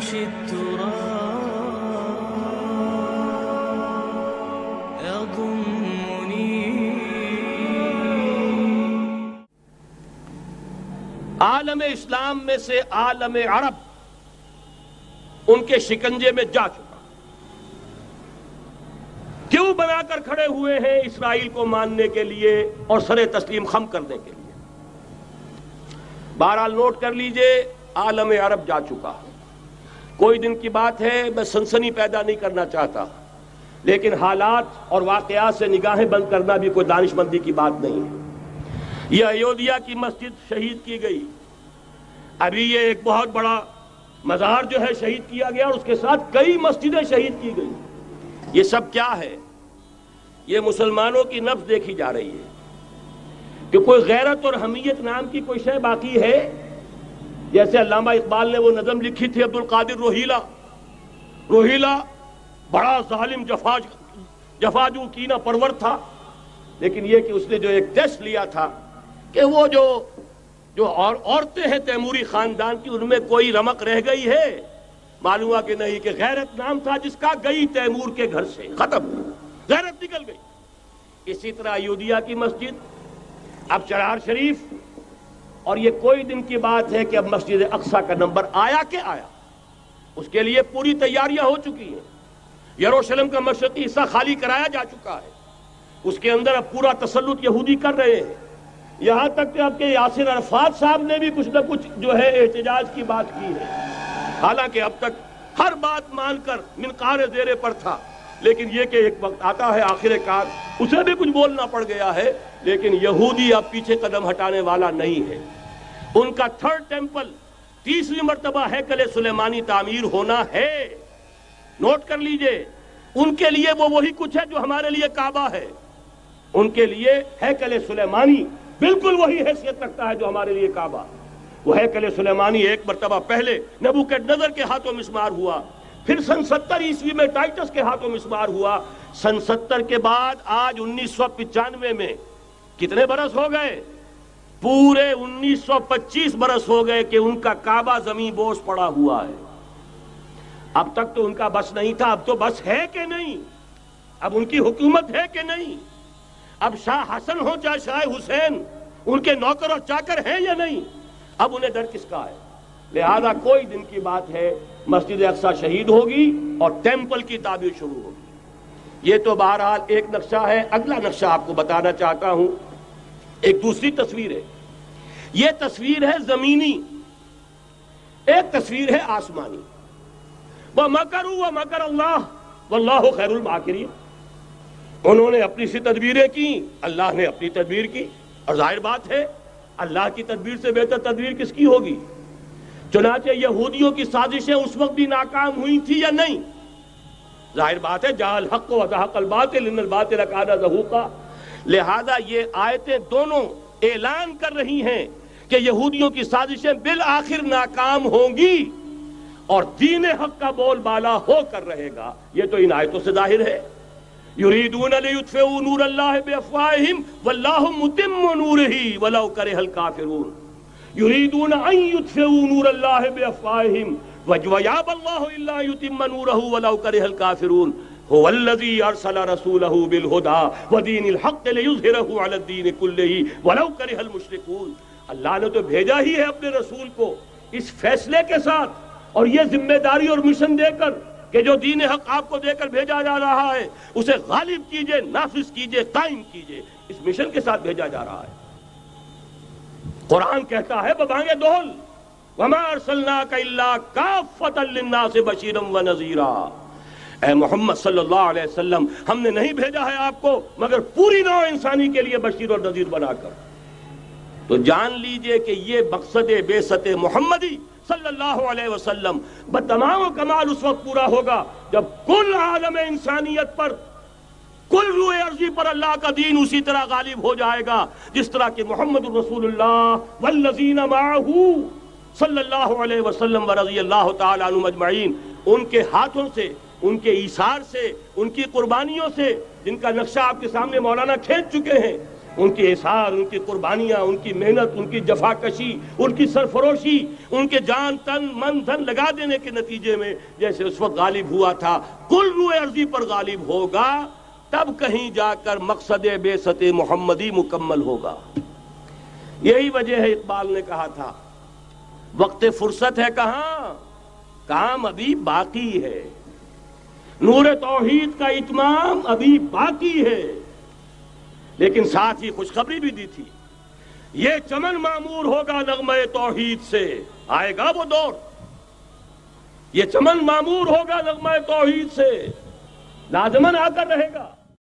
فرش التراب يضمني. عالم اسلام میں سے عالم عرب ان کے شکنجے میں جا چکا. کیوں بنا کر کھڑے ہوئے ہیں اسرائیل کو ماننے کے لیے اور سر تسلیم خم کرنے کے لیے؟ بہرحال نوٹ کر لیجئے، عالم عرب جا چکا. کوئی دن کی بات ہے، میں سنسنی پیدا نہیں کرنا چاہتا، لیکن حالات اور واقعات سے نگاہیں بند کرنا بھی کوئی دانشمندی کی بات نہیں ہے. یہ ایودھیا کی مسجد شہید کی گئی، ابھی یہ ایک بہت بڑا مزار جو ہے شہید کیا گیا، اور اس کے ساتھ کئی مسجدیں شہید کی گئی. یہ سب کیا ہے؟ یہ مسلمانوں کی نفس دیکھی جا رہی ہے کہ کوئی غیرت اور حمیت نام کی کوئی شے باقی ہے. جیسے علامہ اقبال نے وہ نظم لکھی تھی عبد القادر روہیلا بڑا ظالم جفاجو کینہ پرور تھا، لیکن یہ کہ اس نے جو ایک ٹیسٹ لیا تھا کہ وہ جو عورتیں ہیں تیموری خاندان کی، ان میں کوئی رمق رہ گئی ہے؟ معلوم ہوا کہ نہیں، کہ غیرت نام تھا جس کا گئی تیمور کے گھر سے، ختم، غیرت نکل گئی. اسی طرح ایودھیا کی مسجد، اب چرار شریف، اور یہ کوئی دن کی بات ہے کہ اب مسجد اقصیٰ کا نمبر آیا کہ آیا. اس کے لیے پوری تیاریاں ہو چکی ہیں. یروشلم کا مشرقی حصہ خالی کرایا جا چکا ہے، اس کے اندر اب پورا تسلط یہودی کر رہے ہیں. یہاں تک کہ اب کے یاسر عرفات صاحب نے بھی کچھ نہ کچھ جو ہے احتجاج کی بات کی ہے، حالانکہ اب تک ہر بات مان کر منقار زیرے پر تھا. لیکن یہ کہ ایک وقت آتا ہے آخر کار اسے بھی کچھ بولنا پڑ گیا ہے. لیکن یہودی اب پیچھے قدم ہٹانے والا نہیں ہے. ان کا تھرڈ ٹیمپل، تیسری مرتبہ ہیکل سلیمانی تعمیر ہونا ہے. نوٹ کر لیجئے، ان کے لیے وہ وہی کچھ ہے جو ہمارے لیے کعبہ ہے. ان کے لیے ہیکل سلیمانی بالکل وہی حیثیت رکھتا ہے جو ہمارے لیے کعبہ. وہ ہیکل سلیمانی ایک مرتبہ پہلے نبوکدنضر کے ہاتھوں مسمار ہوا، پھر سن 70 عیسوی میں ٹائٹس کے ہاتھوں مسمار ہوا. سن 70 کے بعد آج 1995 میں کتنے برس ہو گئے؟ پورے 1925 برس ہو گئے کہ ان کا کعبہ زمین بوس پڑا ہوا ہے. اب تک تو ان کا بس نہیں تھا، اب تو بس ہے کہ نہیں؟ اب ان کی حکومت ہے کہ نہیں؟ اب شاہ حسن ہو چاہے شاہ حسین، ان کے نوکر اور چاکر ہیں یا نہیں؟ اب انہیں ڈر کس کا ہے؟ لہذا کوئی دن کی بات ہے مسجد اقصیٰ شہید ہوگی اور ٹیمپل کی تعمیر شروع ہوگی. یہ تو بہرحال ایک نقشہ ہے. اگلا نقشہ آپ کو بتانا چاہتا ہوں، ایک دوسری تصویر ہے. یہ تصویر ہے زمینی، ایک تصویر ہے آسمانی. وَمَكَرُوا وَمَكَرَ اللَّهُ وَاللَّهُ خَيْرُ الْمَاكِرِينَ. انہوں نے اپنی سی تدبیریں کی، اللہ نے اپنی تدبیر کی، اور ظاہر بات ہے اللہ کی تدبیر سے بہتر تدبیر کس کی ہوگی؟ چنانچہ یہودیوں کی سازشیں اس وقت بھی ناکام ہوئی تھی یا نہیں؟ ظاہر بات ہے جاء الحق وزهق الباطل ان الباطل کان زهوقا. لہذا یہ آیتیں دونوں اعلان کر رہی ہیں کہ یہودیوں کی سازشیں بالآخر ناکام ہوں گی اور دین حق کا بول بالا ہو کر رہے گا. یہ تو ان آیتوں سے ظاہر ہے. یریدون لیطفئوا نور اللہ بافواہہم واللہ متم نورہ ولو کرہ الکافرون. یریدون ان یطفئوا نور اللہ بافواہہم ویابى اللہ الا یتم نورہ ولو کرہ الکافرون. هو الذی ارسل رسولہ بالہدی ودین الحق لیظہرہ علی الدین کلہ ولو کرہ المشرکون. اللہ نے تو بھیجا ہی ہے اپنے رسول کو اس فیصلے کے ساتھ اور یہ ذمہ داری اور مشن دے کر کہ جو دین حق آپ کو دے کر بھیجا جا رہا ہے اسے غالب کیجئے، نافذ کیجئے، قائم کیجئے. اس مشن کے ساتھ بھیجا جا رہا ہے. قرآن کہتا ہے ببانگ دہل وَمَا أَرْسَلْنَاكَ إِلَّا كَافَّةً لِلنَّاسِ بَشِيرًا وَنَذِيرًا. اے محمد صلی اللہ علیہ وسلم، ہم نے نہیں بھیجا ہے آپ کو مگر پوری نوع انسانی کے لیے بشیر اور نذیر بنا کر. تو جان لیجئے کہ یہ مقصد بعثت محمدی صلی اللہ علیہ وسلم بتمام و کمال اس وقت پورا ہوگا جب کل عالم انسانیت پر، کل روح ارضی پر اللہ کا دین اسی طرح غالب ہو جائے گا جس طرح کہ محمد رسول اللہ والذین معہ صلی اللہ علیہ وسلم ورضی اللہ تعالی عنہم اجمعین، ان کے ہاتھوں سے، ان کے ایثار سے، ان کی قربانیوں سے، جن کا نقشہ آپ کے سامنے مولانا کھینچ چکے ہیں، ان کی احسار، ان کی قربانیاں، ان کی محنت، ان کی جفاکشی، ان کی سرفروشی، ان کے جان تن من دھن لگا دینے کے نتیجے میں جیسے اس وقت غالب ہوا تھا، کل روئے ارضی پر غالب ہوگا، تب کہیں جا کر مقصد بعثت محمدی مکمل ہوگا۔ یہی وجہ ہے اقبال نے کہا تھا وقت فرصت ہے کہاں، کام ابھی باقی ہے، نور توحید کا اتمام ابھی باقی ہے۔ لیکن ساتھ ہی خوشخبری بھی دی تھی، یہ چمن معمور ہوگا نغمہ توحید سے، آئے گا وہ دور، یہ چمن معمور ہوگا نغمہ توحید سے، لازماً آ کر رہے گا۔